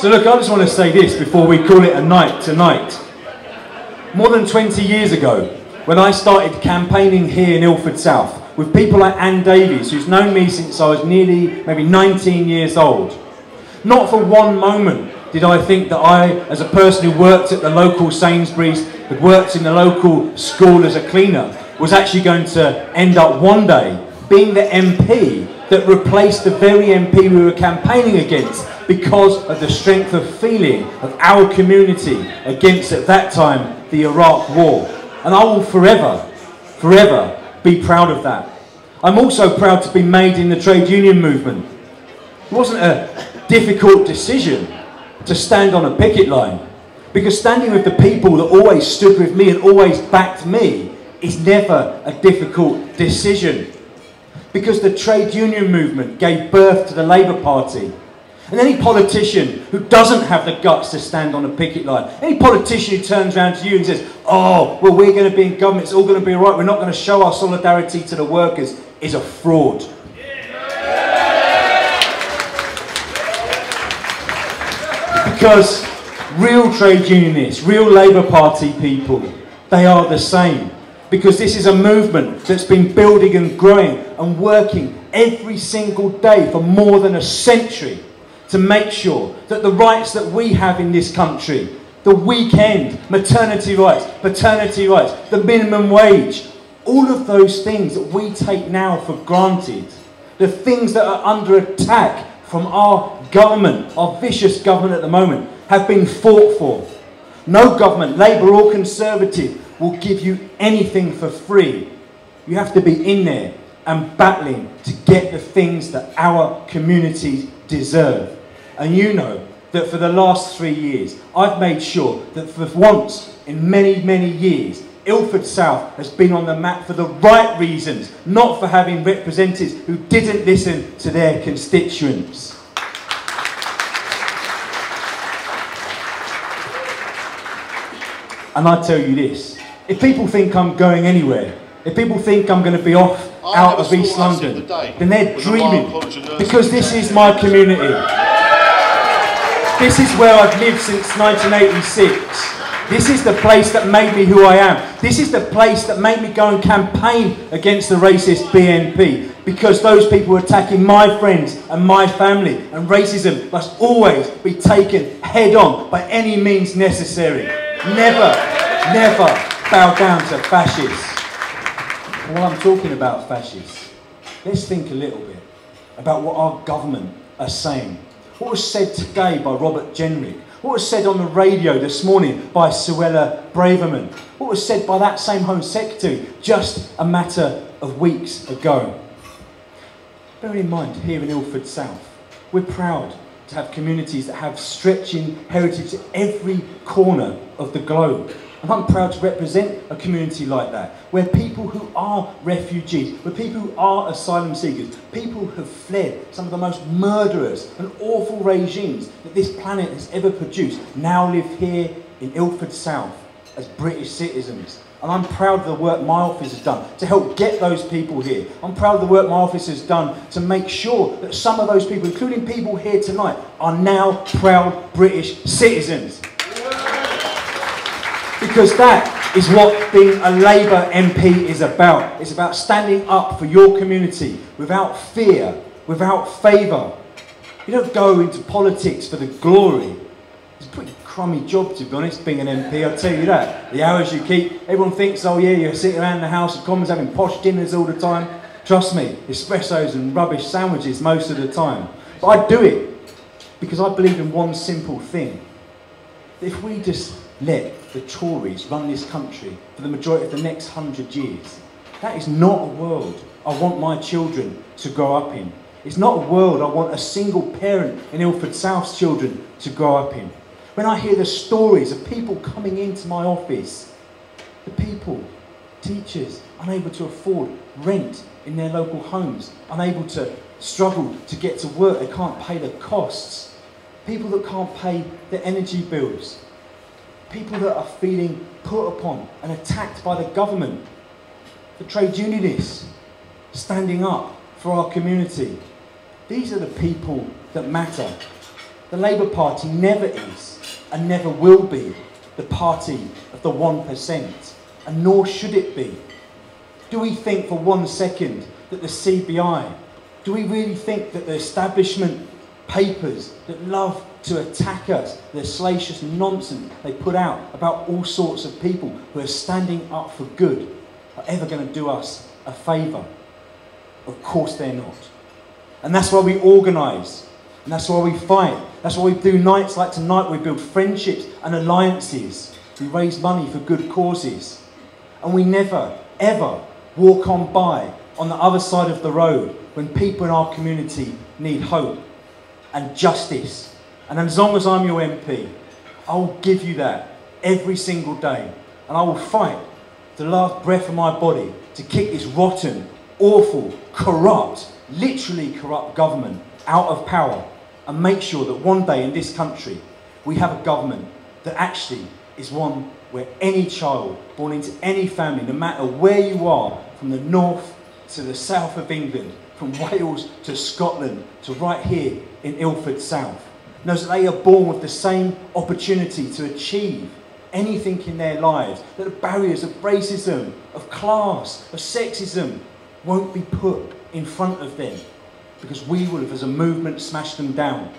So look, I just want to say this before we call it a night tonight. More than 20 years ago, when I started campaigning here in Ilford South, with people like Anne Davies, who's known me since I was nearly, maybe 19 years old, not for one moment did I think that I, as a person who worked at the local Sainsbury's, had worked in the local school as a cleaner, was actually going to end up one day being the MP that replaced the very MP we were campaigning against because of the strength of feeling of our community against, at that time, the Iraq War. And I will forever, forever be proud of that. I'm also proud to be made in the trade union movement. It wasn't a difficult decision to stand on a picket line, because standing with the people that always stood with me and always backed me is never a difficult decision, because the trade union movement gave birth to the Labour Party. And any politician who doesn't have the guts to stand on a picket line, any politician who turns around to you and says, oh, well, we're going to be in government, it's all going to be all right, we're not going to show our solidarity to the workers, is a fraud. Because real trade unionists, real Labour Party people, they are the same. Because this is a movement that's been building and growing and working every single day for more than a century to make sure that the rights that we have in this country, the weekend, maternity rights, paternity rights, the minimum wage, all of those things that we take now for granted, the things that are under attack from our government, our vicious government at the moment, have been fought for. No government, Labour or Conservative, will give you anything for free. You have to be in there and battling to get the things that our communities deserve. And you know that for the last 3 years, I've made sure that for once in many, many years, Ilford South has been on the map for the right reasons, not for having representatives who didn't listen to their constituents. And I tell you this, if people think I'm going anywhere, if people think I'm going to be off out of East London, then they're dreaming, because this is my community. This is where I've lived since 1986. This is the place that made me who I am. This is the place that made me go and campaign against the racist BNP, because those people were attacking my friends and my family, and racism must always be taken head on by any means necessary. Never, never bow down to fascists. And while I'm talking about fascists, let's think a little bit about what our government are saying. What was said today by Robert Jenrick? What was said on the radio this morning by Suella Braverman? What was said by that same Home Secretary just a matter of weeks ago? Bear in mind, here in Ilford South, we're proud to have communities that have stretching heritage at every corner of the globe. And I'm proud to represent a community like that, where people who are refugees, where people who are asylum seekers, people who have fled some of the most murderous and awful regimes that this planet has ever produced, now live here in Ilford South as British citizens. And I'm proud of the work my office has done to help get those people here. I'm proud of the work my office has done to make sure that some of those people, including people here tonight, are now proud British citizens. Because that is what being a Labour MP is about. It's about standing up for your community without fear, without favour. You don't go into politics for the glory. It's a pretty crummy job, to be honest, being an MP, I'll tell you that. The hours you keep, everyone thinks, oh yeah, you're sitting around the House of Commons having posh dinners all the time. Trust me, espressos and rubbish sandwiches most of the time. But I do it because I believe in one simple thing. If we just let the Tories run this country for the majority of the next 100 years, that is not a world I want my children to grow up in. It's not a world I want a single parent in Ilford South's children to grow up in. When I hear the stories of people coming into my office, the people, teachers, unable to afford rent in their local homes, unable to struggle to get to work, they can't pay the costs, people that can't pay their energy bills, people that are feeling put upon and attacked by the government, the trade unionists standing up for our community. These are the people that matter. The Labour Party never is and never will be the party of the 1%, and nor should it be. Do we think for 1 second that the CBI, do we really think that the establishment papers that love to attack us, the salacious nonsense they put out about all sorts of people who are standing up for good, are ever going to do us a favour? Of course they're not. And that's why we organise, and that's why we fight. That's why we do nights like tonight. We build friendships and alliances. We raise money for good causes. And we never, ever walk on by on the other side of the road when people in our community need hope and justice. And as long as I'm your MP, I will give you that every single day. And I will fight the last breath of my body to kick this rotten, awful, corrupt, literally corrupt government out of power, and make sure that one day in this country we have a government that actually is one where any child born into any family, no matter where you are, from the north to the south of England, from Wales to Scotland to right here in Ilford South, knows that they are born with the same opportunity to achieve anything in their lives, that the barriers of racism, of class, of sexism won't be put in front of them, because we will have, as a movement, smashed them down.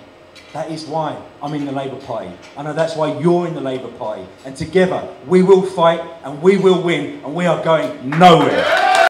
That is why I'm in the Labour Party. I know that's why you're in the Labour Party. And together we will fight and we will win, and we are going nowhere.